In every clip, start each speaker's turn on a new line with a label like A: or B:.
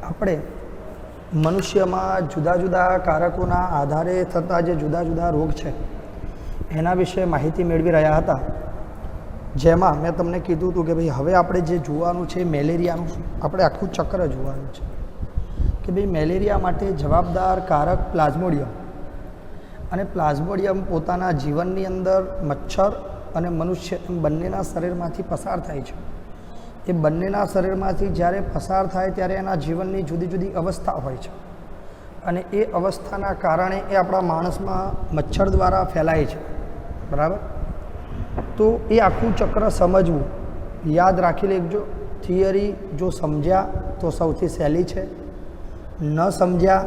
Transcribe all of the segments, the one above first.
A: આપણે મનુષ્યમાં જુદા જુદા કારકોના આધારે થતા જે જુદા જુદા રોગ છે એના વિશે માહિતી મેળવી રહ્યા હતા, જેમાં મેં તમને કીધું હતું કે ભાઈ હવે આપણે જે જોવાનું છે મેલેરિયાનું આપણે આખું ચક્ર જોવાનું છે કે ભાઈ મેલેરિયા માટે જવાબદાર કારક પ્લાઝ્મોડિયમ, અને પ્લાઝ્મોડિયમ પોતાના જીવનની અંદર મચ્છર અને મનુષ્ય એમ બંનેના શરીરમાંથી પસાર થાય છે. એ બંનેના શરીરમાંથી જ્યારે પસાર થાય ત્યારે એના જીવનની જુદી જુદી અવસ્થા હોય છે, અને એ અવસ્થાના કારણે એ આપણા માણસમાં મચ્છર દ્વારા ફેલાય છે. બરાબર? તો એ આખું ચક્ર સમજવું, યાદ રાખી લેજો. થિયરી જો સમજ્યા તો સૌથી સહેલી છે, ન સમજ્યા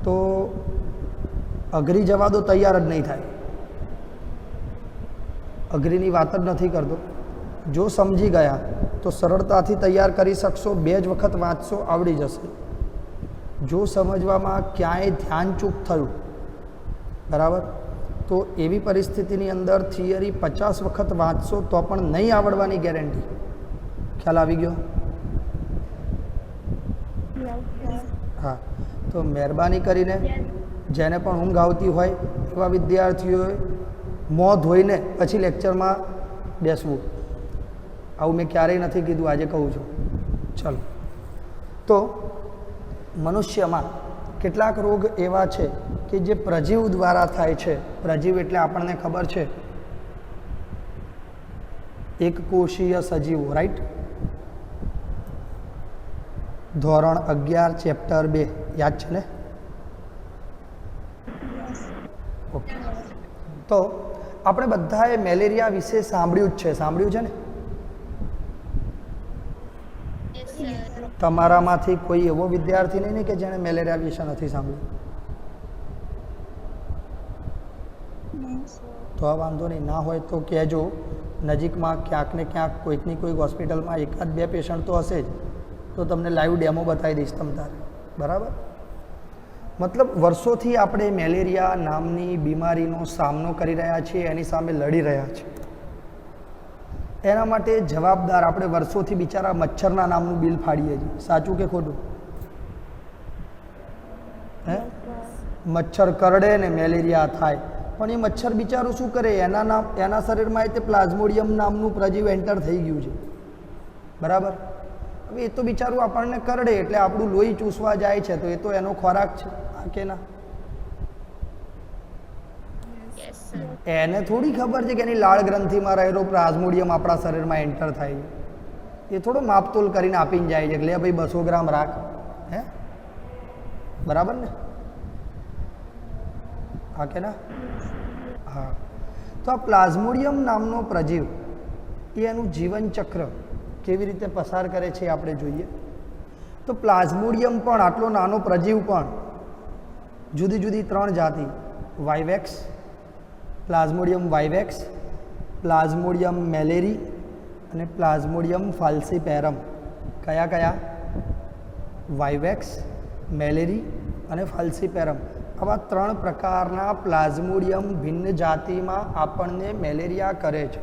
A: તો અઘરી જવા દો, તૈયાર જ નહીં થાય. અઘરીની વાત જ નથી કરતો. જો સમજી ગયા તો સરળતાથી તૈયાર કરી શકશો, 2 જ વખત વાંચશો, આવડી જશે. જો સમજવામાં ક્યાંય ધ્યાન ચૂક થયું, બરાબર, તો એવી પરિસ્થિતિની અંદર થિયરી 50 વખત વાંચશો તો પણ નહીં આવડવાની ગેરંટી. ખ્યાલ આવી ગયો? હા, તો મહેરબાની કરીને જેને પણ ઊંઘ આવતી હોય એવા વિદ્યાર્થીઓએ મોં ધોઈને પછી લેક્ચરમાં બેસવું. આવું મેં ક્યારેય નથી કીધું, આજે કહું છું. ચલો, તો મનુષ્યમાં કેટલાક રોગ એવા છે કે જે પ્રજીવ દ્વારા થાય છે. પ્રજીવ એટલે આપણને ખબર છે એક કોષીય સજીવો, રાઈટ? ધોરણ 11 ચેપ્ટર 2 યાદ છે ને? ઓકે. તો આપણે બધાએ મેલેરિયા વિશે સાંભળ્યું જ છે. સાંભળ્યું છે ને? તમારામાંથી કોઈ એવો વિદ્યાર્થી નહીં કે જેણે મેલેરિયા વિશે નથી સાંભળ્યું? તો આ વાંધો નહીં, ના હોય તો કહેજો. નજીકમાં ક્યાંક ને ક્યાંક કોઈકની કોઈક હોસ્પિટલમાં 1-2 પેશન્ટ તો હશે જ, તો તમને લાઈવ ડેમો બતાવી દઈશ તમ તારે. બરાબર? મતલબ વર્ષોથી આપણે મેલેરિયા નામની બીમારીનો સામનો કરી રહ્યા છીએ, એની સામે લડી રહ્યા છીએ. એના માટે જવાબદાર આપણે વર્ષોથી બિચારા મચ્છરના નામનું બિલ ફાડીએ છીએ. સાચું કે ખોટું? હે? મચ્છર કરડે ને મેલેરિયા થાય, પણ એ મચ્છર બિચારું શું કરે? એના શરીરમાં તે પ્લાઝ્મોડિયમ નામનું પ્રજીવ એન્ટર થઈ ગયું છે. બરાબર? હવે એ તો બિચારું આપણને કરડે એટલે આપણું લોહી ચૂસવા જાય છે, તો એ તો એનો ખોરાક છે, હા કે ના? એને થોડી ખબર છે કે એની લાળ ગ્રંથિમાં રહેલો પ્લાઝ્મોડિયમ આપણા શરીરમાં એન્ટર થાય છે. એ થોડો માપતોલ કરીને આપીને જાય છે કે લે ભાઈ 200 ગ્રામ રાખ. હે? બરાબર ને? હા કે ના? હા. તો આ પ્લાઝ્મોડિયમ નામનો પ્રજીવ એ એનું જીવન ચક્ર કેવી રીતે પસાર કરે છે આપણે જોઈએ. તો પ્લાઝ્મોડિયમ પણ, આટલો નાનો પ્રજીવ પણ, જુદી જુદી 3 જાતિ, વાઇવેક્સ, પ્લાઝ્મોડિયમ વાઇવેક્સ, પ્લાઝ્મોડિયમ મેલેરી અને પ્લાઝ્મોડિયમ ફાલ્સીપેરમ. કયા કયા? વાઇવેક્સ, મેલેરી અને ફાલ્સીપેરમ. આવા 3 પ્રકારના પ્લાઝ્મોડિયમ ભિન્ન જાતિમાં આપણને મેલેરિયા કરે છે.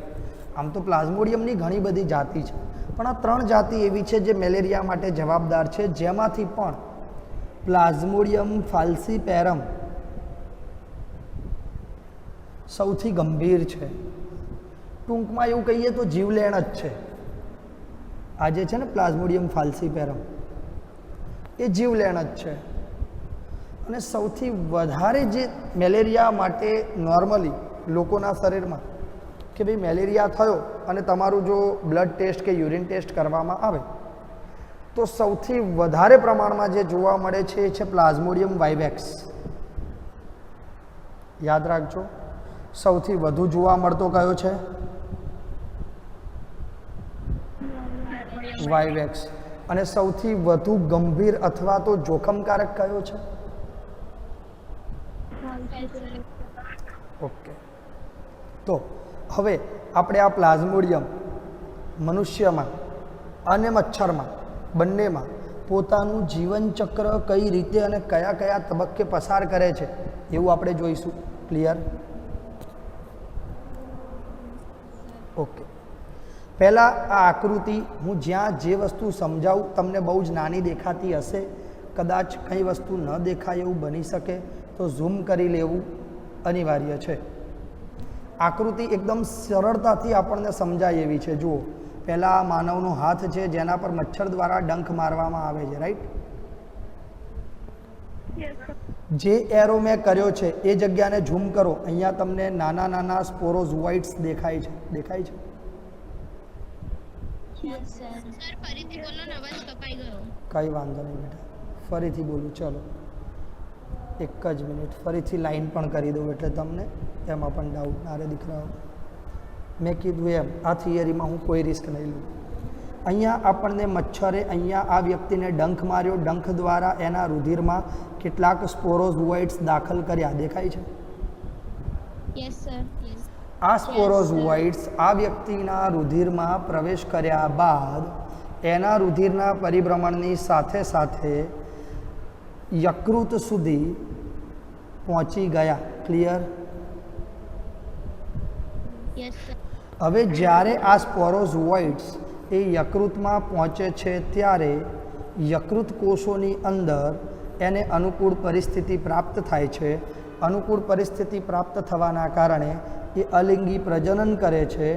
A: આમ તો પ્લાઝ્મોડિયમની ઘણી બધી જાતિ છે, પણ આ 3 જાતિ એવી છે જે મેલેરિયા માટે જવાબદાર છે, જેમાંથી પણ પ્લાઝ્મોડિયમ ફાલ્સીપેરમ સૌથી ગંભીર છે. ટૂંકમાં એવું કહીએ તો જીવલેણ જ છે. આ જે છે ને પ્લાઝ્મોડિયમ ફાલ્સીપેરમ, એ જીવલેણ જ છે. અને સૌથી વધારે જે મેલેરિયા માટે નોર્મલી લોકોના શરીરમાં કે ભાઈ મેલેરિયા થયો અને તમારું જો બ્લડ ટેસ્ટ કે યુરિન ટેસ્ટ કરવામાં આવે તો સૌથી વધારે પ્રમાણમાં જે જોવા મળે છે એ છે પ્લાઝ્મોડિયમ વાઇવેક્સ. યાદ રાખજો, સૌથી વધુ જોવા મળતો કયો છે? વાઇવેક્સ. અને સૌથી વધુ ગંભીર અથવા તો જોખમકારક કયો છે? ઓકે. તો હવે આપણે આ પ્લાઝ્મોડિયમ મનુષ્યમાં અને મચ્છરમાં બંનેમાં પોતાનું જીવન ચક્ર કઈ રીતે અને કયા કયા તબક્કે પસાર કરે છે એવું આપણે જોઈશું. ક્લિયર? ઓકે. પહેલાં આ આકૃતિ હું જ્યાં જે વસ્તુ સમજાવું તમને બહુ જ નાની દેખાતી હશે, કદાચ કંઈ વસ્તુ ન દેખાય એવું બની શકે તો ઝૂમ કરી લેવું અનિવાર્ય છે. આકૃતિ એકદમ સરળતાથી આપણને સમજાય એવી છે. જુઓ, પહેલાં આ માનવનો હાથ છે જેના પર મચ્છર દ્વારા ડંખ મારવામાં આવે છે, રાઈટ? જે એરો મેં કર્યો છે એ જગ્યાને ઝૂમ કરો, અહીંયા તમને નાના નાના સ્પોરોઝોઇટ્સ દેખાય છે. દેખાય છે? કંઈ વાંધો નહીં બેટા, ફરીથી બોલું. ચલો એક જ મિનિટ, ફરીથી લાઈન પણ કરી દઉં એટલે તમને એમાં પણ ડાઉટ ના રહે દીકરાઓ. મેં કીધું એમ આ થિયરીમાં હું કોઈ રિસ્ક નહીં લઉં. અહીંયા આપણને મચ્છરે અહીંયા આ વ્યક્તિને ડંખ માર્યો, ડંખ દ્વારા એના રુધિરમાં કેટલાક સ્પોરોઝોઇટ્સ દાખલ કર્યા. દેખાય છે?
B: Yes sir.
A: આ સ્પોરોઝોઇટ્સ આ વ્યક્તિના રુધિરમાં પ્રવેશ કર્યા બાદ એના રુધિરના પરિભ્રમણની સાથે સાથે યકૃત સુધી પહોંચી ગયા. ક્લિયર?
B: Yes sir.
A: હવે જ્યારે આ સ્પોરોઝોઇટ્સ એ યકૃતમાં પહોંચે છે ત્યારે યકૃત કોષોની અંદર એને અનુકૂળ પરિસ્થિતિ પ્રાપ્ત થાય છે. અનુકૂળ પરિસ્થિતિ પ્રાપ્ત થવાના કારણે એ અલિંગી પ્રજનન કરે છે.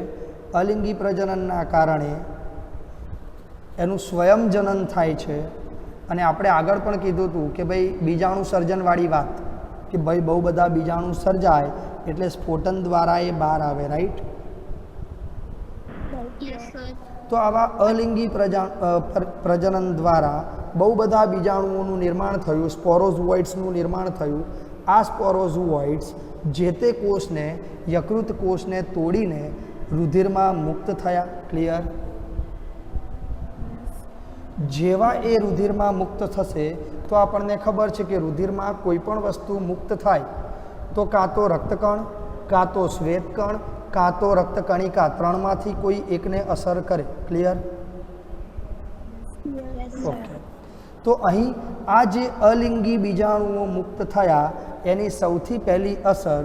A: અલિંગી પ્રજનનના કારણે એનું સ્વયંજનન થાય છે. અને આપણે આગળ પણ કીધું હતું કે ભાઈ બીજાણુ સર્જનવાળી વાત, કે ભાઈ બહુ બધા બીજાણુ સર્જાય એટલે સ્ફોટન દ્વારા એ બહાર આવે, રાઈટ?
B: Yes sir.
A: તો આવા અલિંગી પ્રજનન દ્વારા બહુ બધા બીજાણુઓનું નિર્માણ થયું, સ્પોરોઝોઇટ્સનું નિર્માણ થયું. આ સ્પોરોઝોઇટ્સ જે તે કોષને, યકૃત કોષને તોડીને રુધિરમાં મુક્ત થયા. ક્લિયર? જેવા એ રુધિરમાં મુક્ત થશે તો આપણને ખબર છે કે રુધિરમાં કોઈ પણ વસ્તુ મુક્ત થાય તો કાં તો રક્તકણ, કાં તો શ્વેતકણ, કાં તો રક્તકણિકા, ત્રણમાંથી કોઈ એકને અસર કરે. ક્લિયર? ઓકે. તો અહીં આ જે અલિંગી બીજાણુઓ મુક્ત થયા એની સૌથી પહેલી અસર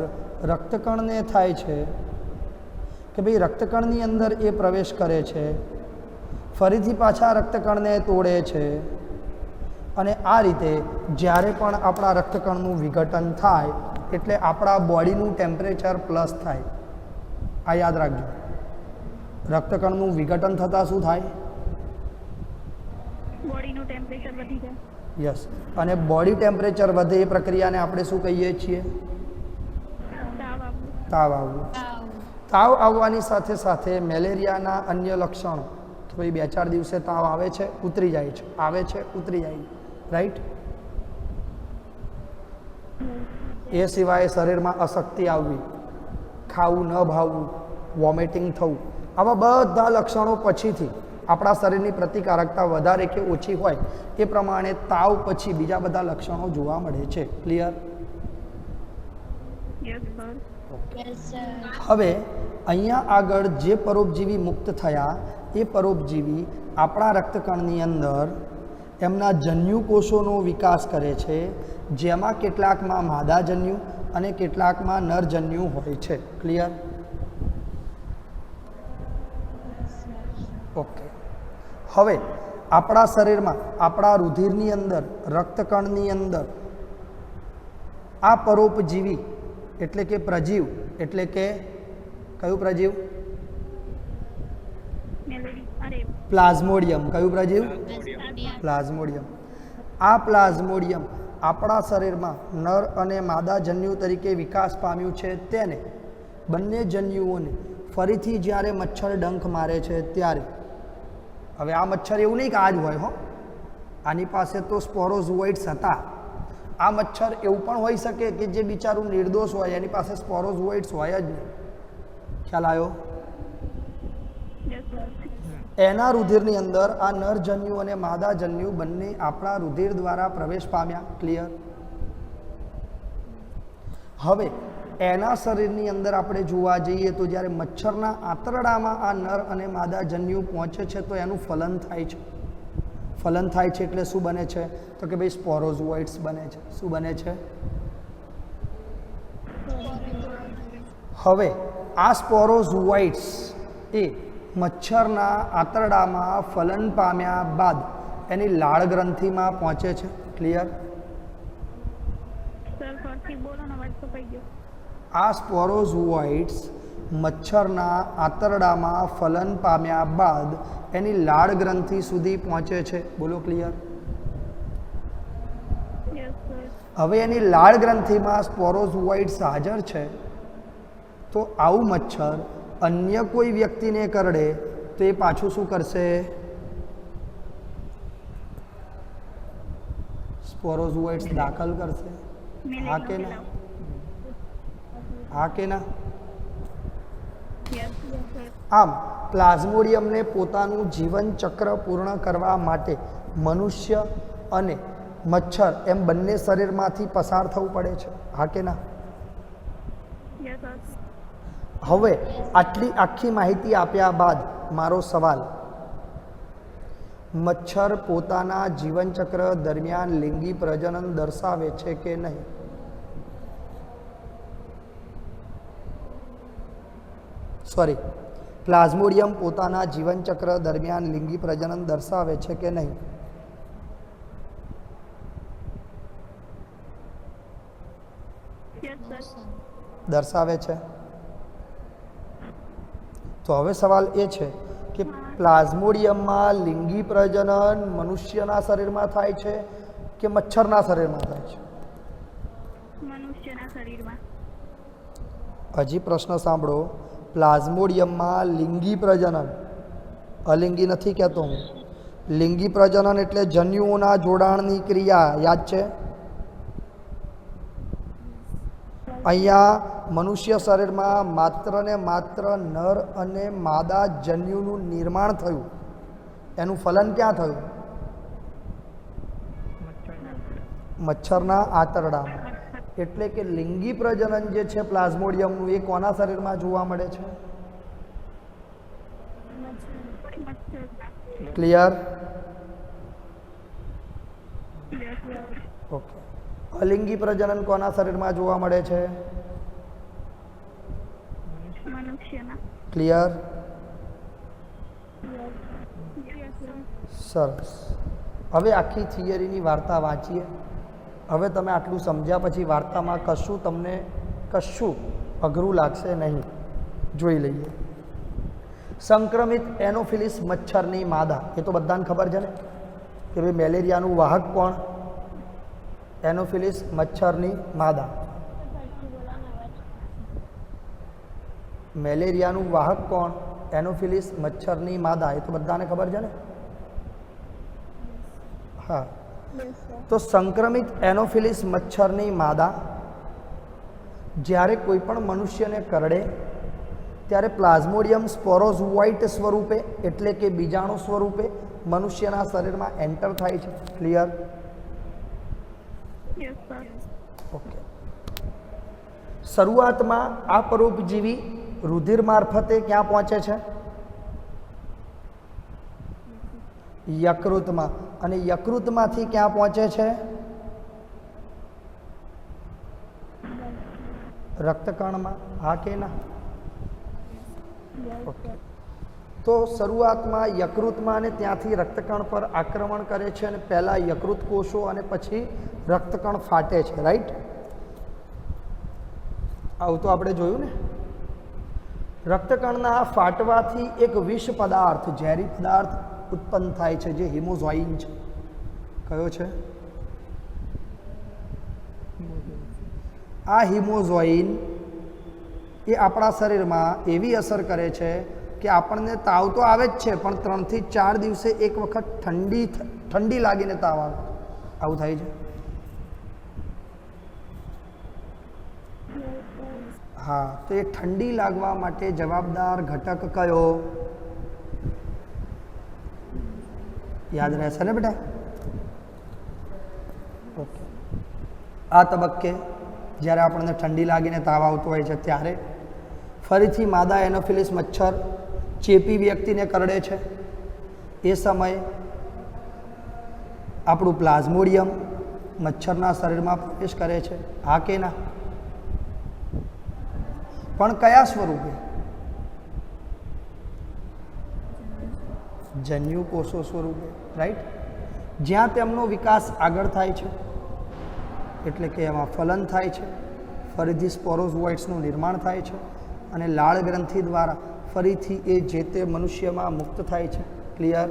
A: રક્તકણને થાય છે કે ભાઈ રક્તકણની અંદર એ પ્રવેશ કરે છે, ફરીથી પાછા રક્તકણને તોડે છે અને આ રીતે જ્યારે પણ આપણા રક્તકણનું વિઘટન થાય એટલે આપણા બોડીનું ટેમ્પરેચર પ્લસ થાય. આ યાદ રાખજો. રક્તકણનું વિઘટન થતાં શું થાય?
B: બોડીનું ટેમ્પરેચર વધી જાય.
A: યસ. અને બોડી ટેમ્પરેચર વધે એ પ્રક્રિયાને આપણે શું કહીએ છીએ? તાવ આવવું. તાવ આવવાની સાથે સાથે મેલેરિયાના અન્ય લક્ષણો, કે ભાઈ 2-4 દિવસે તાવ આવે છે, ઉતરી જાય છે, આવે છે, ઉતરી જાય છે, રાઈટ? એ સિવાય શરીરમાં અશક્તિ આવવી, ખાવું ન ભાવવું, વોમિટિંગ થવું, આવા બધા લક્ષણો પછીથી આપણા શરીરની પ્રતિકારકતા વધારે કે ઓછી હોય એ પ્રમાણે તાવ પછી બીજા બધા લક્ષણો જોવા મળે છે. ક્લિયર? હવે અહીંયા આગળ જે પરોપજીવી મુક્ત થયા એ પરોપજીવી આપણા રક્તકણની અંદર એમના જન્યુ કોષોનો વિકાસ કરે છે, જેમાં કેટલાકમાં માદાજન્યુ અને કેટલાકમાં નરજન્યુ હોય છે. ક્લિયર? ઓકે. હવે આપણા શરીરમાં, આપણા રુધિરની અંદર, રક્તકણની અંદર આ પરોપજીવી એટલે કે પ્રજીવ, એટલે કે કયું પ્રજીવ? પ્લાઝ્મોડિયમ. કયું પ્રજીવ? પ્લાઝ્મોડિયમ. આ પ્લાઝ્મોડિયમ આપણા શરીરમાં નર અને માદા જન્યુ તરીકે વિકાસ પામ્યું છે. તેને બંને જન્યુઓને ફરીથી જ્યારે મચ્છર ડંખ મારે છે ત્યારે, હવે આ મચ્છર એવું નહીં કે આ જ હોય, હો, આની પાસે તો સ્પોરોઝોઇટ્સ હતા. આ મચ્છર એવું પણ હોઈ શકે કે જે બિચારું નિર્દોષ હોય, એની પાસે સ્પોરોઝોઇટ્સ હોય જ નહીં. ખ્યાલ આવ્યો? એના રુધિરની અંદર આ નરજન્યુ અને માદાજન્યુ બંને આપણા રુધિર દ્વારા પ્રવેશ પામ્યા. ક્લિયર? હવે એના શરીરની અંદર આપણે જોવા જઈએ તો જ્યારે મચ્છરના આંતરડામાં આ નર અને માદાજન્યુ પહોંચે છે તો એનું ફલન થાય છે. ફલન થાય છે એટલે શું બને છે? તો કે ભાઈ સ્પોરોઝોઇટ્સ બને છે. શું બને છે? હવે આ સ્પોરોઝોઇટ્સ એ મચ્છરના આંતરડામાં ફલન પામ્યા બાદ એની લાળ ગ્રંથિમાં પહોંચે છે. ક્લિયર?
B: સર ફરીથી બોલો ને, અવાજ કપાઈ ગયો.
A: આ સ્પોરોઝોઇટ્સ મચ્છરના આંતરડામાં ફલન પામ્યા બાદ એની લાળ ગ્રંથિ સુધી પહોંચે છે. બોલો ક્લિયર?
B: Yes sir.
A: હવે એની લાળ ગ્રંથિમાં સ્પોરોઝોઇટ્સ હાજર છે, તો આવું મચ્છર અન્ય કોઈ વ્યક્તિને કરડે તો એ પાછું શું કરશે? સ્પોરોઝોઇટ્સ દાખલ કરશે. હા કે ના? હા કે ના?
B: Yes sir.
A: આમ પ્લાઝ્મોડિયમને પોતાનું જીવન ચક્ર પૂર્ણ કરવા માટે મનુષ્ય અને મચ્છર એમ બંને શરીરમાંથી પસાર થવું પડે છે. હા કે ના?
B: Yes sir.
A: હવે આટલી આખી માહિતી આપ્યા બાદ મારો સવાલ, મચ્છર પોતાના જીવનચક્ર દરમિયાન લિંગી પ્રજનન દર્શાવે છે કે નહીં? સોરી, પ્લાઝ્મોડિયમ પોતાના જીવનચક્ર દરમિયાન લિંગી પ્રજનન દર્શાવે છે કે નહીં?
B: Yes sir.
A: દર્શાવે છે. તો હવે સવાલ એ છે કે પ્લાઝ્મોડિયમમાં લિંગી પ્રજનન મનુષ્યના શરીરમાં થાય છે કે મચ્છરના શરીરમાં થાય છે?
B: મનુષ્યના શરીરમાં.
A: હજી પ્રશ્ન સાંભળો. પ્લાઝ્મોડિયમમાં લિંગી પ્રજનન, અલિંગી નથી કહેતો હું, લિંગી પ્રજનન એટલે જન્યુઓના જોડાણની ક્રિયા. યાદ છે? અહીંયા મનુષ્ય શરીરમાં માત્ર ને માત્ર નર અને માદા જન્યુનું નિર્માણ થયું. એનું ફલન ક્યાં થયું? મચ્છરના આંતરડામાં. એટલે કે લિંગી પ્રજનન જે છે પ્લાઝ્મોડિયમનું, એ કોના શરીરમાં જોવા મળે છે? ક્લિયર? ઓકે. અલિંગી પ્રજનન કોના શરીરમાં જોવા મળે છે?
B: મનુષ્યના.
A: ક્લિયર?
B: Yes sir.
A: સરસ. હવે આખી થિયરીની વાર્તા વાંચીએ. હવે તમે આટલું સમજ્યા પછી વાર્તામાં તમને કશું અઘરું લાગશે નહીં. જોઈ લઈએ. સંક્રમિત એનોફિલિસ મચ્છરની માદા, એ તો બધાને ખબર છે ને કે ભાઈ મેલેરિયાનું વાહક કોણ? એનોફિલિસ મચ્છરની માદા. મેલેરિયાનું વાહક કોણ? એનોફિલિસ મચ્છરની માદા. એ તો બધાને ખબર છે ને? હા. તો સંક્રમિત એનોફિલિસ મચ્છરની માદા જ્યારે કોઈ પણ મનુષ્યને કરડે ત્યારે પ્લાઝ્મોડિયમ સ્પોરોઝોઇટ સ્વરૂપે એટલે કે બીજાણુ સ્વરૂપે મનુષ્યના શરીરમાં એન્ટર થાય છે. ક્લિયર?
B: Yes sir.
A: ઓકે. શરૂઆતમાં આ પરોપજીવી રુધિર મારફતે ક્યાં પહોંચે છે? યકૃતમાં. અને યકૃતમાંથી ક્યાં પહોંચે છે? રક્તકણમાં. હા કે ના? ઓકે. તો શરૂઆતમાં યકૃતમાં અને ત્યાંથી રક્તકણ પર આક્રમણ કરે છે અને પહેલાં યકૃત કોષો અને પછી રક્તકણ ફાટે છે. રાઈટ? આવું તો આપણે જોયું ને. રક્તકણના ફાટવાથી એક વિષ પદાર્થ, ઝેરી પદાર્થ ઉત્પન્ન થાય છે જે હિમોઝોઇન છે. કયો છે? આ હિમોઝોઇન એ આપણા શરીરમાં એવી અસર કરે છે કે આપણને તાવ તો આવે જ છે, પણ 3 થી 4 દિવસે એક વખત ઠંડી લાગીને તાવ આવે. આવું થાય છે. હા. તો એ ઠંડી લાગવા માટે જવાબદાર ઘટક કયો? યાદ રહેશે ને બેટા? ઓકે. આ તબક્કે જ્યારે આપણને ઠંડી લાગીને તાવ આવતો હોય છે ત્યારે ફરીથી માદા એનોફિલિસ મચ્છર ચેપી વ્યક્તિને કરડે છે. એ સમયે આપણું પ્લાઝ્મોડિયમ મચ્છરના શરીરમાં પ્રવેશ કરે છે. હા કે ના? પણ કયા સ્વરૂપે? જન્યુ કોષો સ્વરૂપે, રાઈટ? જ્યાં તેમનો વિકાસ આગળ થાય છે એટલે કે એમાં ફલન થાય છે, ફરીથી સ્પોરોઝોઇટ્સનું નિર્માણ થાય છે અને લાળ ગ્રંથિ દ્વારા ફરીથી એ જે તે મનુષ્યમાં મુક્ત થાય છે. ક્લિયર?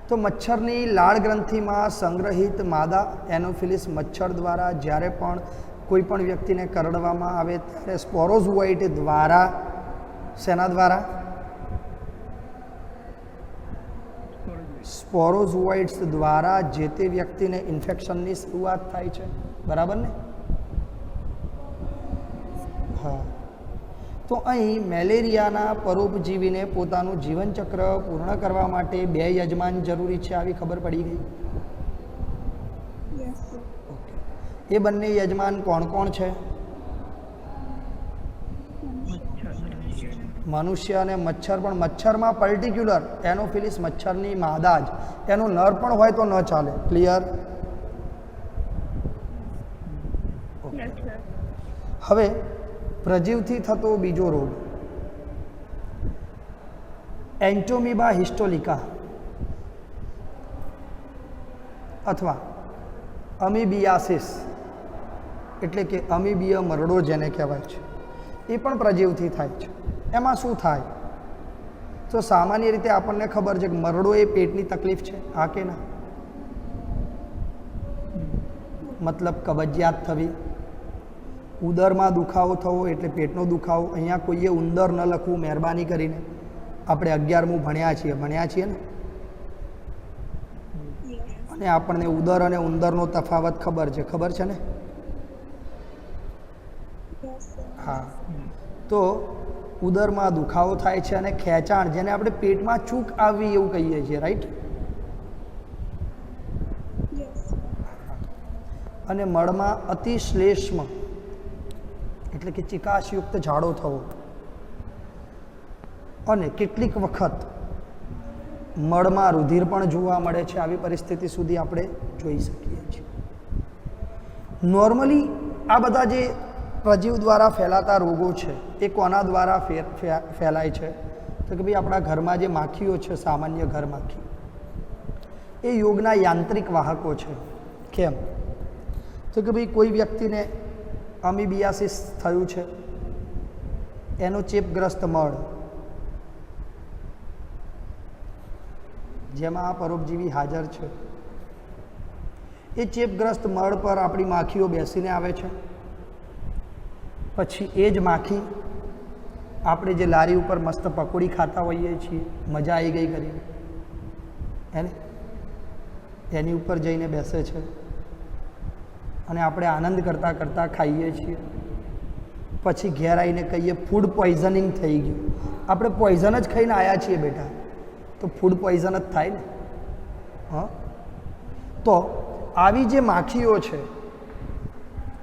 A: તો મચ્છરની લાળ ગ્રંથિમાં સંગ્રહિત માદા એનોફિલિસ મચ્છર દ્વારા જ્યારે પણ કોઈ પણ વ્યક્તિને કરડવામાં આવે ત્યારે સ્પોરોઝોઇટ દ્વારા, શેના દ્વારા? સ્પોરોઝોઇટ્સ દ્વારા જે તે વ્યક્તિને ઇન્ફેક્શનની શરૂઆત થાય છે. બરાબર ને? હા. તો અહીં મેલેરિયાના પરોપજીવીને પોતાનું જીવનચક્ર પૂર્ણ કરવા માટે 2 યજમાન જરૂરી છે, આવી ખબર પડી ગઈ?
B: Yes, sir.
A: ઓકે. એ બંને યજમાન કોણ કોણ છે? મનુષ્ય અને મચ્છર. પણ મચ્છરમાં પર્ટિક્યુલર એનોફિલિસ મચ્છરની માદા જ, એનો નર પણ હોય તો ન ચાલે. ક્લિયર?
B: Yes, sir.
A: હવે પ્રજીવથી થતો બીજો રોગ એન્ટોમીબા હિસ્ટોલિકા અથવા અમીબિયાસિસ એટલે કે અમીબીય મરડો જેને કહેવાય છે, એ પણ પ્રજીવથી થાય છે. એમાં શું થાય? તો સામાન્ય રીતે આપણને ખબર છે કે મરડો એ પેટની તકલીફ છે, હા કે ના? મતલબ કબજિયાત થવી, ઉદરમાં દુખાવો થવો એટલે પેટનો દુખાવો. અહીંયા કોઈએ ઉંદર ન લખવું મહેરબાની કરીને. આપણે 11મું ભણ્યા છીએ ને? અને આપણને ઉદર અને ઉંદરનો તફાવત ખબર છે ને? હા. તો ઉદરમાં દુખાવો થાય છે અને ખેંચાણ, જેને આપણે પેટમાં ચૂક આવવી એવું કહીએ છીએ, રાઈટ? અને મળમાં અતિશ્લેષ્મ એટલે કે ચિકાશયુક્ત ઝાડો થવો અને કેટલીક વખત મળમાં રુધિર પણ જોવા મળે છે. આવી પરિસ્થિતિ સુધી આપણે જોઈ શકીએ છીએ. નોર્મલી આ બધા જે પ્રજીવ દ્વારા ફેલાતા રોગો છે એ કોના દ્વારા ફેલાય છે? તો કે ભાઈ આપણા ઘરમાં જે માખીઓ છે, સામાન્ય ઘર માખી, એ યોગના યાંત્રિક વાહકો છે. કેમ? તો કે ભાઈ કોઈ વ્યક્તિને અમીબિયાસિસ થયું છે, એનો ચેપગ્રસ્ત મળ જેમાં આ પરોપજીવી હાજર છે, એ ચેપગ્રસ્ત મળ પર આપણી માખીઓ બેસીને આવે છે. પછી એ જ માખી આપણે જે લારી ઉપર મસ્ત પકોડી ખાતા હોઈએ છીએ, મજા આવી ગઈ કરીને, એની ઉપર જઈને બેસે છે અને આપણે આનંદ કરતાં કરતાં ખાઈએ છીએ. પછી ઘેર આવીને કહીએ ફૂડ પોઈઝનિંગ થઈ ગયું. આપણે પોઈઝન જ ખાઈને આવ્યા છીએ બેટા, તો ફૂડ પોઈઝન જ થાય ને. હા. તો આવી જે માખીઓ છે,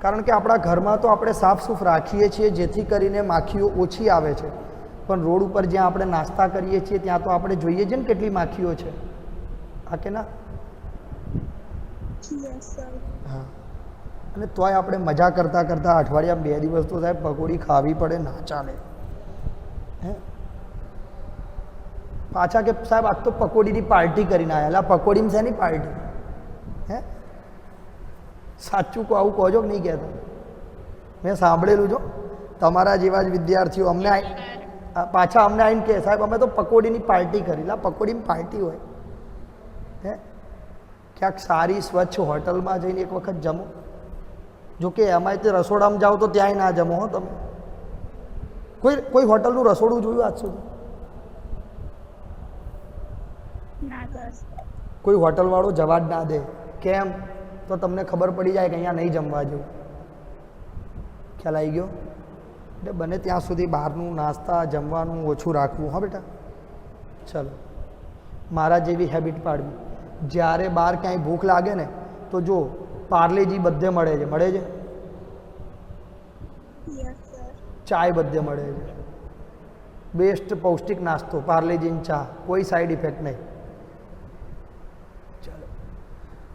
A: કારણ કે આપણા ઘરમાં તો આપણે સાફ સૂફ રાખીએ છીએ જેથી કરીને માખીઓ ઓછી આવે છે, પણ રોડ ઉપર જ્યાં આપણે નાસ્તા કરીએ છીએ ત્યાં તો આપણે જોઈએ છે ને કેટલી માખીઓ છે, હા કે ના? હા. અને તોય આપણે મજા કરતાં કરતાં અઠવાડિયામાં 2 દિવસ તો સાહેબ પકોડી ખાવી પડે, ના ચાલે. હે પાછા કે સાહેબ આજ તો પકોડીની પાર્ટી કરીને આવ્યા. પકોડીમાં શેની પાર્ટી? હે સાચું કહો, આવું કહો છો કે નહીં કહેતા? મેં સાંભળેલું છો તમારા જેવા જ વિદ્યાર્થીઓ અમને પાછા અમને આવીને કહે સાહેબ અમે તો પકોડીની પાર્ટી કરી. પકોડીની પાર્ટી હોય હે? ક્યાંક સારી સ્વચ્છ હોટલમાં જઈને એક વખત જમો. જોકે એમાંય તે રસોડામાં જાઓ તો ત્યાંય ના જમો હો તમે. કોઈ હોટલનું રસોડું જોયું આજ સુધી? કોઈ હોટલવાળો જવા જ ના દે. કેમ? તો તમને ખબર પડી જાય કે અહીંયા નહીં જમવા જેવું. ખ્યાલ આવી ગયો? એટલે બને ત્યાં સુધી બહારનું નાસ્તા જમવાનું ઓછું રાખવું. હા બેટા, ચલો મારા જેવી હેબિટ પાડવી. જ્યારે બહાર ક્યાંય ભૂખ લાગે ને તો જો પાર્લેજી બધે મળે છે. મળે છે? ચાય બધે મળે છે. બેસ્ટ પૌષ્ટિક નાસ્તો પાર્લેજીની ચા, કોઈ સાઈડ ઇફેક્ટ નહીં. ચાલો,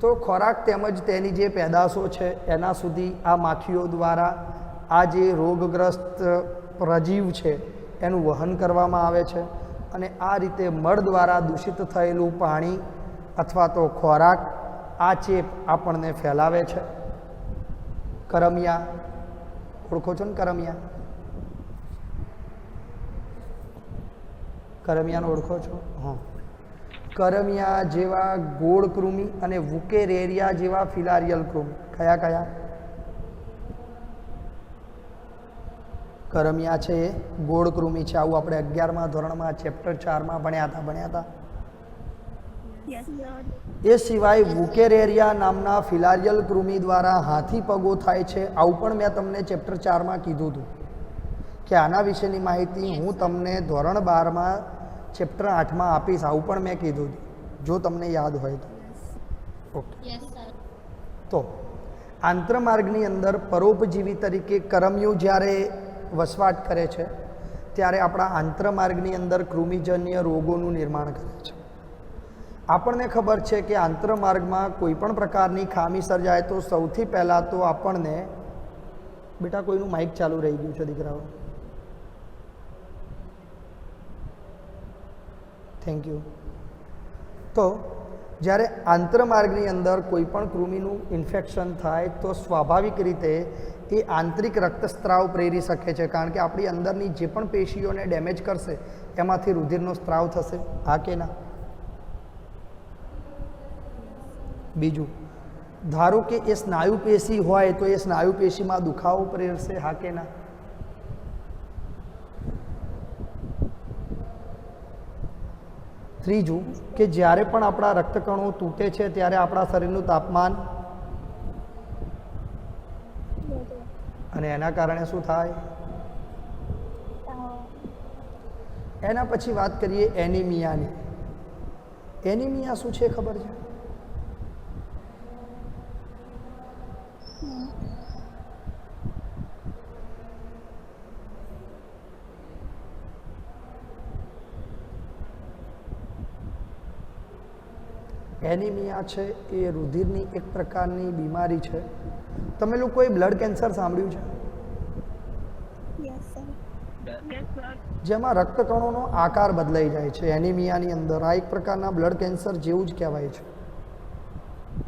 A: તો ખોરાક તેમજ તેની જે પેદાશો છે એના સુધી આ માખીઓ દ્વારા આ જે રોગગ્રસ્ત પ્રજીવ છે એનું વહન કરવામાં આવે છે અને આ રીતે મળ દ્વારા દૂષિત થયેલું પાણી અથવા તો ખોરાક આ ચેપ આપણને ફેલાવે છે. કરમિયા ઓળખો છો ને? કરમિયાને ઓળખો છો? હા. કરમિયા જેવા ગોળ કૃમિ અને વુકેરેરિયા જેવા ફિલારિયલ કૃમિ. કયા? કરમિયા છે એ ગોળ કૃમિ છે. આવું આપણે 11મા ધોરણમાં ચેપ્ટર 4માં ભણ્યા હતા.
B: Yes, sir.
A: એ સિવાય વુકેરેરિયા નામના ફિલારિયલ કૃમિ દ્વારા હાથી પગો થાય છે. આવું પણ મેં તમને ચેપ્ટર 4માં કીધું હતું કે આના વિશેની માહિતી હું તમને ધોરણ 12માં ચેપ્ટર 8માં આપીશ. આવું પણ મેં કીધું હતું, જો તમને યાદ હોય તો. ઓકે. તો આંત્રમાર્ગની અંદર પરોપજીવી તરીકે કરમિયું જ્યારે વસવાટ કરે છે ત્યારે આપણા આંત્રમાર્ગની અંદર કૃમિજન્ય રોગોનું નિર્માણ કરે છે. આપણને ખબર છે કે આંતરમાર્ગમાં કોઈ પણ પ્રકારની ખામી સર્જાય તો સૌથી પહેલાં તો આપણને, બેટા કોઈનું માઇક ચાલુ રહી ગયું છે દીકરાઓ, થેન્ક યુ. તો જ્યારે આંતરમાર્ગની અંદર કોઈ પણ કૃમિનું ઇન્ફેક્શન થાય તો સ્વાભાવિક રીતે એ આંતરિક રક્તસ્રાવ પ્રેરી શકે છે, કારણ કે આપણી અંદરની જે પણ પેશીઓને ડેમેજ કરશે એમાંથી રુધિરનો સ્ત્રાવ થશે. હા કે ના? બીજું, ધારો કે એ સ્નાયુ પેશી હોય તો એ સ્નાયુ પેશીમાં દુખાવો પ્રેરશે. હા કે ના? ત્રીજું, કે જ્યારે પણ આપણા રક્તકણો તૂટે છે ત્યારે આપણા શરીરનું તાપમાન, અને એના કારણે શું થાય? એના પછી વાત કરીએ એનિમિયાની. એનિમિયા શું છે ખબર છે? એનિમિયા છે એ રુધિરની એક પ્રકારની બીમારી છે. તમે લોકોએ બ્લડ કેન્સર સાંભળ્યું છે?
B: Yes, sir. Yes, sir.
A: જેમાં રક્તકણોનો આકાર બદલાઈ જાય છે. એનિમિયાની અંદર આ એક પ્રકારના બ્લડ કેન્સર જેવું જ કહેવાય છે.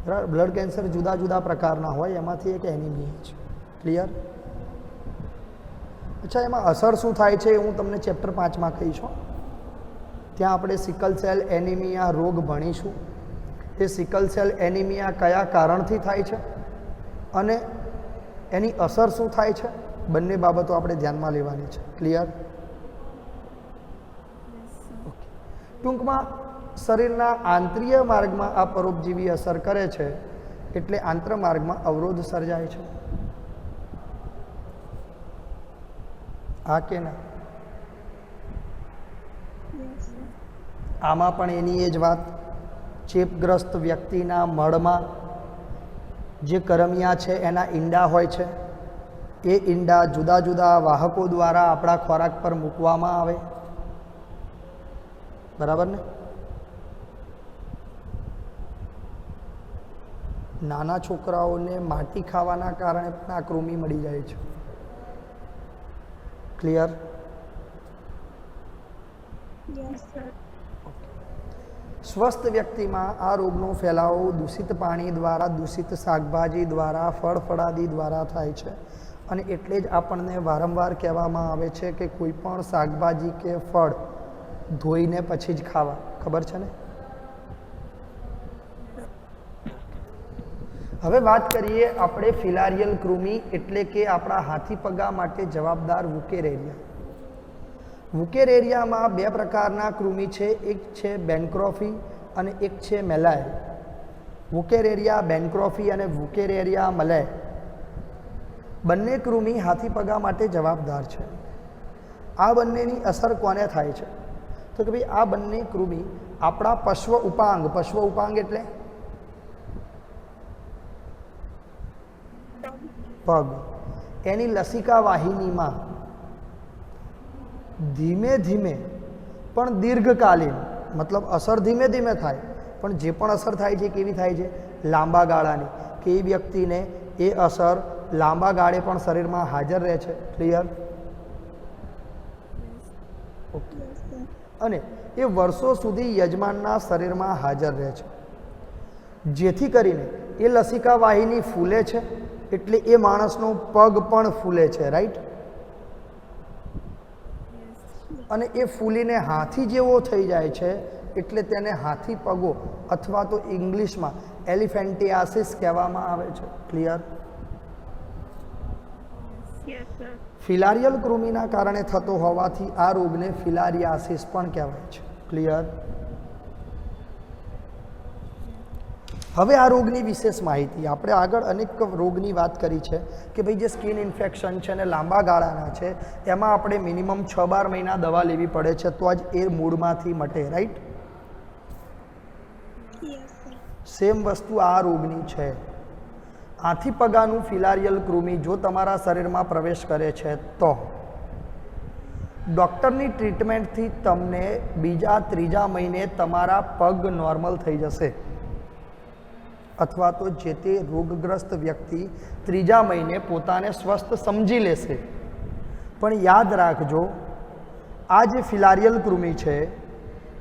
A: બરાબર? બ્લડ કેન્સર જુદા જુદા પ્રકારના હોય, એમાંથી એક એનિમિયા છે. ક્લિયર? અચ્છા, એમાં અસર શું થાય છે એ હું તમને ચેપ્ટર 5માં કહીશ. ત્યાં આપણે સિકલ સેલ એનિમિયા રોગ ભણીશું. એ સિકલ સેલ એનિમિયા કયા કારણથી થાય છે અને એની અસર શું થાય છે, બંને બાબતો આપણે ધ્યાનમાં લેવાની છે. ક્લિયર? ઓકે. ટૂંકમાં શરીરના આંતરીય માર્ગમાં આ પરોપજીવી અસર કરે છે એટલે આંતરમાર્ગમાં અવરોધ સર્જાય છે. હા કે ના?
B: Yes, sir.
A: આમાં પણ એની એ જ વાત. ચેપગ્રસ્ત વ્યક્તિના મળમાં જે કરમિયા છે એના ઈંડા હોય છે, એ ઈંડા જુદા જુદા વાહકો દ્વારા આપણા ખોરાક પર મૂકવામાં આવે. બરાબર ને? નાના છોકરાઓને માટી ખાવાના કારણે પણ આ કૃમિ મળી જાય છે. ક્લિયર?
B: Yes, sir.
A: સ્વસ્થ વ્યક્તિમાં આ રોગનો ફેલાવો દૂષિત પાણી દ્વારા, દૂષિત શાકભાજી દ્વારા, ફળફળાદી દ્વારા થાય છે. અને એટલે જ આપણને વારંવાર કહેવામાં આવે છે કે કોઈ પણ શાકભાજી કે ફળ ધોઈને પછી જ ખાવા. ખબર છે ને? હવે વાત કરીએ આપણે ફિલારિયલ કૃમિ એટલે કે આપણા હાથી પગા માટે જવાબદાર વુકેરેરિયા. વુકેરેરિયામાં બે પ્રકારના કૃમિ છે. એક છે બેન્ક્રોફી અને એક છે મેલાય. વુકેરેરિયા બેન્ક્રોફી અને વુકેરેરિયા મલાય બંને કૃમિ હાથી પગા માટે જવાબદાર છે. આ બંનેની અસર કોને થાય છે? તો કે ભાઈ આ બંને કૃમિ આપણા પશ્વ ઉપાંગ એટલે પગ, એની લસિકા વાહિનીમાં ધીમે ધીમે પણ દીર્ઘકાલીન, મતલબ અસર ધીમે ધીમે થાય પણ જે પણ અસર થાય છે કેવી થાય છે? લાંબા ગાળાની. કે એ વ્યક્તિને એ અસર લાંબા ગાળે પણ શરીરમાં હાજર રહે છે. ક્લિયર? ઓકે.
B: Yes, sir.
A: અને એ વર્ષો સુધી યજમાનના શરીરમાં હાજર રહે છે, જેથી કરીને એ લસિકા વાહિની ફૂલે છે, એટલે એ માણસનો પગ પણ ફૂલે છે, રાઈટ? અને એ ફૂલીને હાથી જેવો થઈ જાય છે, એટલે તેને હાથી પગો અથવા તો ઇંગ્લિશમાં એલિફેન્ટિયાસિસ કહેવામાં આવે છે. ક્લિયર?
B: Yes, sir.
A: ફિલારિયલ કૃમિના કારણે થતો હોવાથી આ રોગને ફિલારિયાસિસ પણ કહેવાય છે. ક્લિયર? હવે આ રોગની વિશેષ માહિતી આપણે આગળ અનેક રોગની વાત કરી છે કે ભાઈ જે સ્કિન ઇન્ફેક્શન છે અને લાંબા ગાળાના છે એમાં આપણે મિનિમમ 6-12 મહિના દવા લેવી પડે છે તો જ એ મૂળમાંથી મટે, રાઈટ?
B: Yes, sir.
A: સેમ વસ્તુ આ રોગની છે. હાથી પગાનું ફિલારિયલ કૃમિ જો તમારા શરીરમાં પ્રવેશ કરે છે તો ડૉક્ટરની ટ્રીટમેન્ટથી તમને બીજા 3જા મહિને તમારા પગ નોર્મલ થઈ જશે, અથવા તો જે તે રોગગ્રસ્ત વ્યક્તિ 3જા મહિને પોતાને સ્વસ્થ સમજી લેશે. પણ યાદ રાખજો, આ જે ફિલારિયલ કૃમિ છે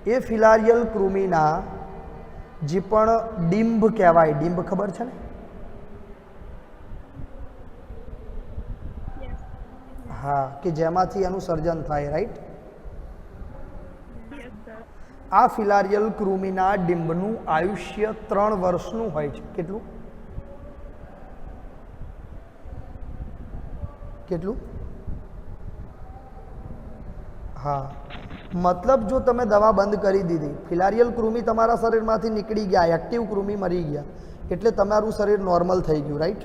A: એ ફિલારિયલ કૃમિના જે પણ ડિંભ કહેવાય, ડિંભ ખબર છે ને?
B: Yes.
A: હા, કે જેમાંથી એનું સર્જન થાય, રાઈટ?
B: Yes, sir.
A: આ ફિલારિયલ કૃમિના ડિંભનું આયુષ્ય 3 વર્ષનું હોય છે. કેટલું? કેટલું? હા, મતલબ જો તમે દવા બંધ કરી દીધી, ફિલારિયલ કૃમિ તમારા શરીરમાંથી નીકળી ગયા, એક્ટિવ કૃમિ મરી ગયા, એટલે તમારું શરીર નોર્મલ થઈ ગયું, રાઈટ?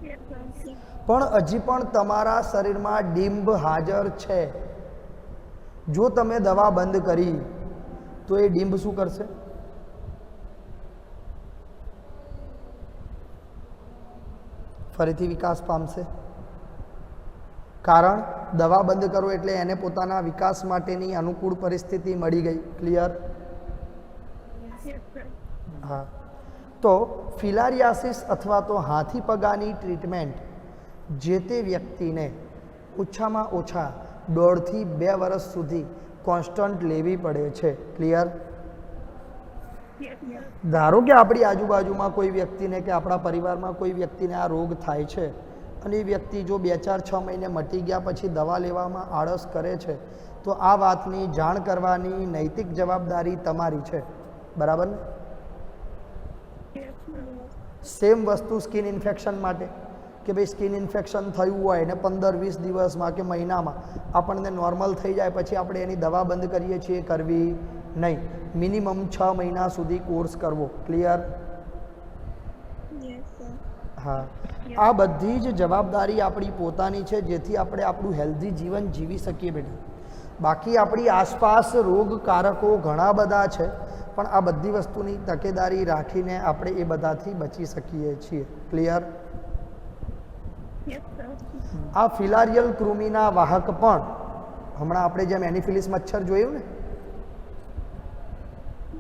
B: Yes, sir.
A: પણ હજી પણ તમારા શરીરમાં ડિંભ હાજર છે. જો તમે દવા બંધ કરી તો એ ડિંભ શું કરશે? ફરીથી વિકાસ પામશે. કારણ દવા બંધ કરો એટલે એને પોતાના વિકાસ માટેની અનુકૂળ પરિસ્થિતિ મળી ગઈ. ક્લિયર?
B: Yes, sir.
A: હા. તો ફિલારિયાસિસ અથવા તો હાથી પગાની ટ્રીટમેન્ટ જે તે વ્યક્તિને ઓછામાં ઓછા 1.5 થી 2 વર્ષ સુધી કોન્સ્ટન્ટ લેવી પડે છે. ક્લિયર?
B: Yes, sir.
A: ધારો કે આપણી આજુબાજુમાં કોઈ વ્યક્તિને કે આપણા પરિવારમાં કોઈ વ્યક્તિને આ રોગ થાય છે અને એ વ્યક્તિ જો 2-4-6 મહિને મટી ગયા પછી દવા લેવામાં આળસ કરે છે તો આ વાતની જાણ કરવાની નૈતિક જવાબદારી તમારી છે. બરાબર ને?
B: Yes, sir.
A: સેમ વસ્તુ સ્કિન ઇન્ફેક્શન માટે કે ભાઈ સ્કિન ઇન્ફેક્શન થયું હોય ને 15-20 દિવસમાં કે મહિનામાં આપણને નોર્મલ થઈ જાય પછી આપણે એની દવા બંધ કરીએ છીએ, કરવી નહીં. મિનિમમ 6 મહિના સુધી કોર્સ કરવો. ક્લિયર?
B: Yes, sir.
A: હા. આ બધી જ જવાબદારી આપણી પોતાની છે જેથી આપણે આપણું હેલ્ધી જીવન જીવી શકીએ બેટા. બાકી આપણી આસપાસ રોગકારકો ઘણા બધા છે પણ આ બધી વસ્તુની તકેદારી રાખીને આપણે એ બધાથી બચી શકીએ છીએ. ક્લિયર?
B: Yes, sir.
A: આ ફિલારિયલ કૃમિના વાહક પણ હમણાં આપણે જેમ એનિફિલિસ મચ્છર જોયું ને,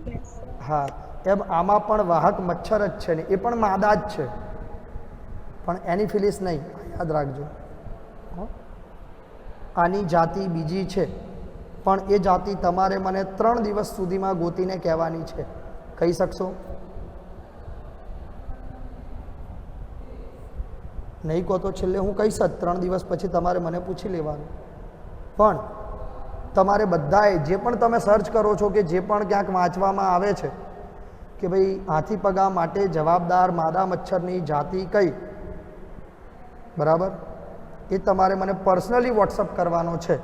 B: Yes, sir.
A: હા, એમ આમાં પણ વાહક મચ્છર જ છે ને એ પણ માદા જ છે, પણ એનિફિલિસ નહીં, યાદ રાખજો. હો? આની જાતિ બીજી છે પણ એ જાતિ તમારે મને 3 દિવસ સુધીમાં ગોતીને કહેવાની છે. કહી શકશો? નહીં કહો તો છેલ્લે હું કહીશ જ, 3 દિવસ પછી તમારે મને પૂછી લેવાનું. પણ તમારે બધાએ જે પણ તમે સર્ચ કરો છો કે જે પણ ક્યાંક વાંચવામાં આવે છે કે ભાઈ હાથી પગા માટે જવાબદાર માદા મચ્છરની જાતિ કઈ, બરાબર, એ તમારે મને પર્સનલી વોટ્સઅપ કરવાનો છે,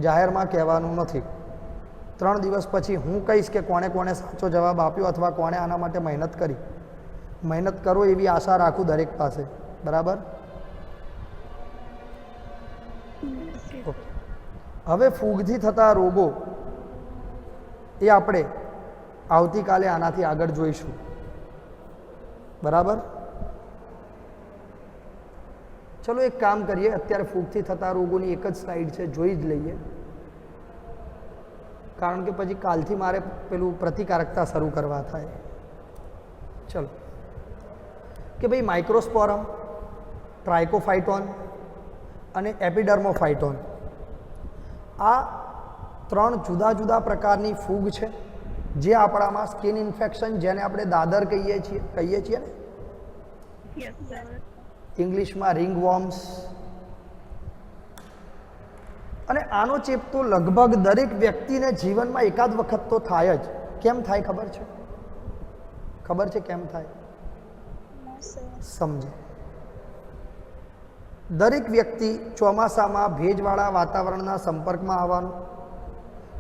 A: જાહેરમાં કહેવાનું નથી. 3 દિવસ પછી હું કહીશ કે કોણે કોણે સાચો જવાબ આપ્યો અથવા કોણે આના માટે મહેનત કરી. મહેનત કરો એવી આશા રાખું દરેક પાસે. બરાબર?
B: Yes, sir.
A: ઓકે. હવે ફૂગથી થતા રોગો એ આપણે આવતીકાલે આનાથી આગળ જોઈશું. બરાબર? ચલો એક કામ કરીએ, અત્યારે ફૂગથી થતા રોગોની એક જ સ્લાઇડ છે, જોઈ જ લઈએ, કારણ કે પછી કાલથી મારે પેલું પ્રતિકારકતા શરૂ કરવા થાય. ચલો કે ભાઈ માઇક્રોસ્પોરમ, ટ્રાઇકોફાઇટોન અને એપિડર્મોફાઇટોન આ 3 જુદા જુદા પ્રકારની ફૂગ છે જે આપણામાં સ્કિન ઇન્ફેક્શન, જેને આપણે દાદર કહીએ છીએ ને
B: Yes, sir.
A: ઇંગ્લિશમાં રિંગવોર્મ્સ. અને આનો ચેપ તો લગભગ દરેક વ્યક્તિને જીવનમાં એકાદ વખત તો થાય જ. કેમ થાય ખબર છે? ખબર છે કેમ થાય?
B: No, sir.
A: સમજો. દરેક વ્યક્તિ ચોમાસામાં ભેજવાળા વાતાવરણના સંપર્કમાં આવવાનું.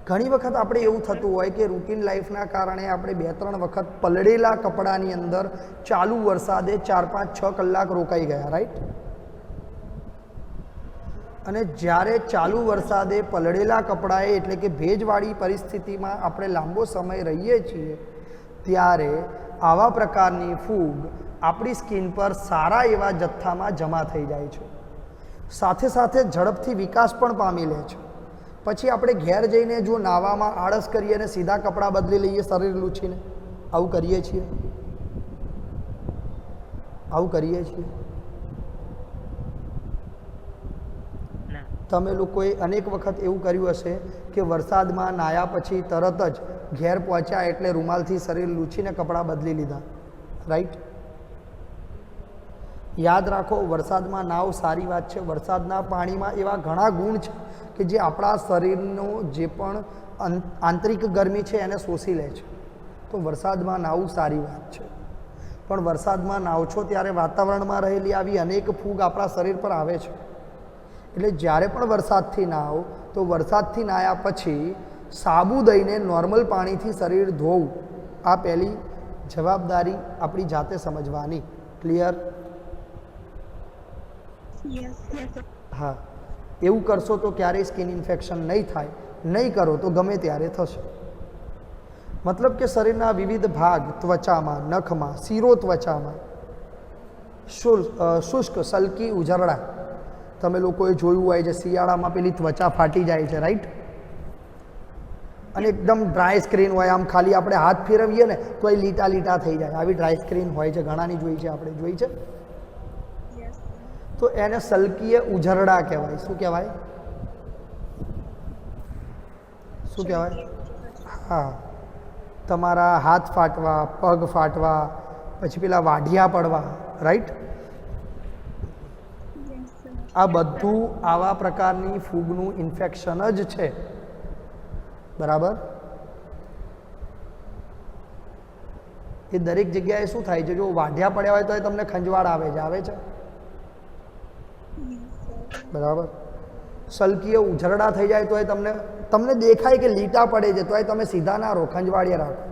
A: ઘણી વખત આપણે એવું થતું હોય કે રૂટીન લાઈફના કારણે આપણે 2-3 વખત પલળેલા કપડાની અંદર ચાલુ વરસાદે 4-5-6 કલાક રોકાઈ ગયા, રાઈટ? અને જ્યારે ચાલુ વરસાદે પલળેલા કપડાએ એટલે કે ભેજવાળી પરિસ્થિતિમાં આપણે લાંબો સમય રહીએ છીએ ત્યારે આવા પ્રકારની ફૂગ આપણી સ્કિન પર સારા એવા જથ્થામાં જમા થઈ જાય છે. સાથે સાથે ઝડપથી વિકાસ પણ પામી લે છે. પછી આપણે ઘેર જઈને જો નાવામાં આળસ કરીએ અને સીધા કપડાં બદલી લઈએ શરીર લૂછીને, આવું કરીએ છીએ? આવું કરીએ છીએ? તમે લોકોએ અનેક વખત એવું કર્યું હશે કે વરસાદમાં નાહ્યા પછી તરત જ ઘેર પહોંચ્યા એટલે રૂમાલથી શરીર લૂછીને કપડાં બદલી લીધા, રાઈટ? યાદ રાખો, વરસાદમાં નાવ સારી વાત છે. વરસાદના પાણીમાં એવા ઘણા ગુણ છે કે જે આપણા શરીરનો જે પણ આંતરિક ગરમી છે એને શોષી લે છે. તો વરસાદમાં નાવું સારી વાત છે. પણ વરસાદમાં નાવ છો ત્યારે વાતાવરણમાં રહેલી આવી અનેક ફૂગ આપણા શરીર પર આવે છે. એટલે જ્યારે પણ વરસાદથી નાવ તો વરસાદથી નાહ્યા પછી સાબુ દઈને નોર્મલ પાણીથી શરીર ધોવું, આ પહેલી જવાબદારી આપણી જાતે સમજવાની. ક્લિયર?
B: Yes, yes, sir.
A: હા, એવું કરશો તો ક્યારેય સ્કિન ઇન્ફેક્શન નહીં થાય. નહીં કરો તો ગમે ત્યારે થશે. મતલબ કે શરીરના વિવિધ ભાગ, ત્વચામાં, નખમાં, શિરો ત્વચામાં શુષ્ક, સલકી, ઉજરડા. તમે લોકોએ જોયું હોય છે શિયાળામાં પેલી ત્વચા ફાટી જાય છે, રાઈટ? અને એકદમ ડ્રાય સ્ક્રીન હોય, આમ ખાલી આપણે હાથ ફેરવીએ ને તો એ લીટા લીટા થઈ જાય. આવી ડ્રાય સ્ક્રીન હોય છે, ઘણાની જોઈ છે આપણે, જોઈ છે?
B: Yes, sir.
A: તો એને સલકીએ ઉજરડા કહેવાય. શું કહેવાય? શું કહેવાય? હા, તમારા હાથ ફાટવા, પગ ફાટવા, પછી પેલા વાઢિયા પડવા, રાઈટ?
B: Yes, sir.
A: આ બધું આવા પ્રકારની ફૂગનું ઇન્ફેક્શન જ છે, બરાબર? એ દરેક જગ્યાએ શું થાય છે, જો વાઢિયા પડ્યા હોય તો એ તમને ખંજવાળ આવે છે, આવે છે,
B: Yes, sir.
A: બરાબર? સલકીએ ઉજરડા થઈ જાય તો એ તમને દેખાય કે લીટા પડે છે તો એ તમે સીધા ના રહો, ખંજવાળીએ રાખો.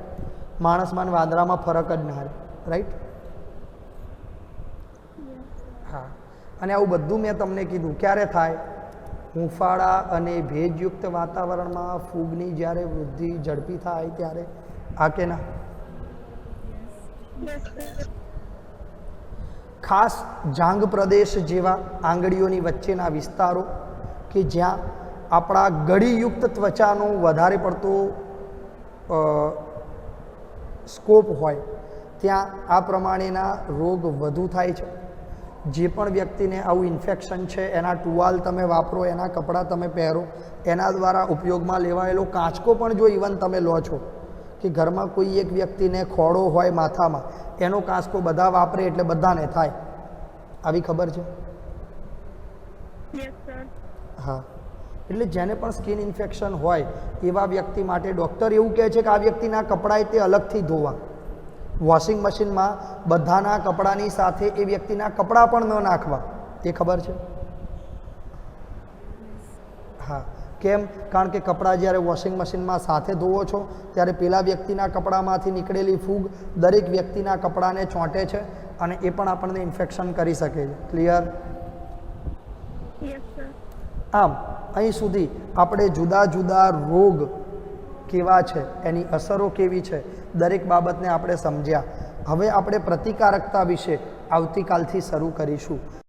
A: માણસમાં ને વાંદરામાં ફરક જ ના રહે, રાઈટ?
B: Yes, sir.
A: હા. અને આવું બધું મેં તમને કીધું ક્યારે થાય? હૂંફાળા અને ભેજયુક્ત વાતાવરણમાં ફૂગની જ્યારે વૃદ્ધિ ઝડપી થાય ત્યારે. આ કે ના?
B: Yes, sir.
A: ખાસ જાંઘ પ્રદેશ જેવા આંગળીઓની વચ્ચેના વિસ્તારો કે જ્યાં આપણા ગળીયુક્ત ત્વચાનો વધારે પડતો સ્કોપ હોય ત્યાં આ પ્રમાણેના રોગ વધુ થાય છે. જે પણ વ્યક્તિને આવું ઇન્ફેક્શન છે એના ટુવાલ તમે વાપરો, એના કપડાં તમે પહેરો, એના દ્વારા ઉપયોગમાં લેવાયેલો કાંચકો પણ જો ઇવન તમે લો છો કે ઘરમાં કોઈ એક વ્યક્તિને ખોડો હોય માથામાં, એનો કાંચકો બધા વાપરે એટલે બધાને થાય. આવી ખબર છે?
B: Yes, sir.
A: હા. એટલે જેને પણ સ્કિન ઇન્ફેક્શન હોય એવા વ્યક્તિ માટે ડૉક્ટર એવું કહે છે કે આ વ્યક્તિના કપડાં તે અલગથી ધોવા. વોશિંગ મશીનમાં બધાના કપડાની સાથે એ વ્યક્તિના કપડાં પણ ન નાખવા. એ ખબર છે? હા. કેમ? કારણ કે કપડાં જ્યારે વોશિંગ મશીનમાં સાથે ધોવો છો ત્યારે પેલા વ્યક્તિના કપડામાંથી નીકળેલી ફૂગ દરેક વ્યક્તિના કપડાને ચોંટે છે અને એ પણ આપણને ઇન્ફેક્શન કરી શકે છે. ક્લિયર?
B: Yes, sir.
A: આમ અહીં સુધી આપણે જુદા જુદા રોગ કેવા છે, એની અસરો કેવી છે, દરેક બાબતને આપણે સમજ્યા. હવે આપણે પ્રતિકારકતા વિશે આવતીકાલથી શરૂ કરીશું.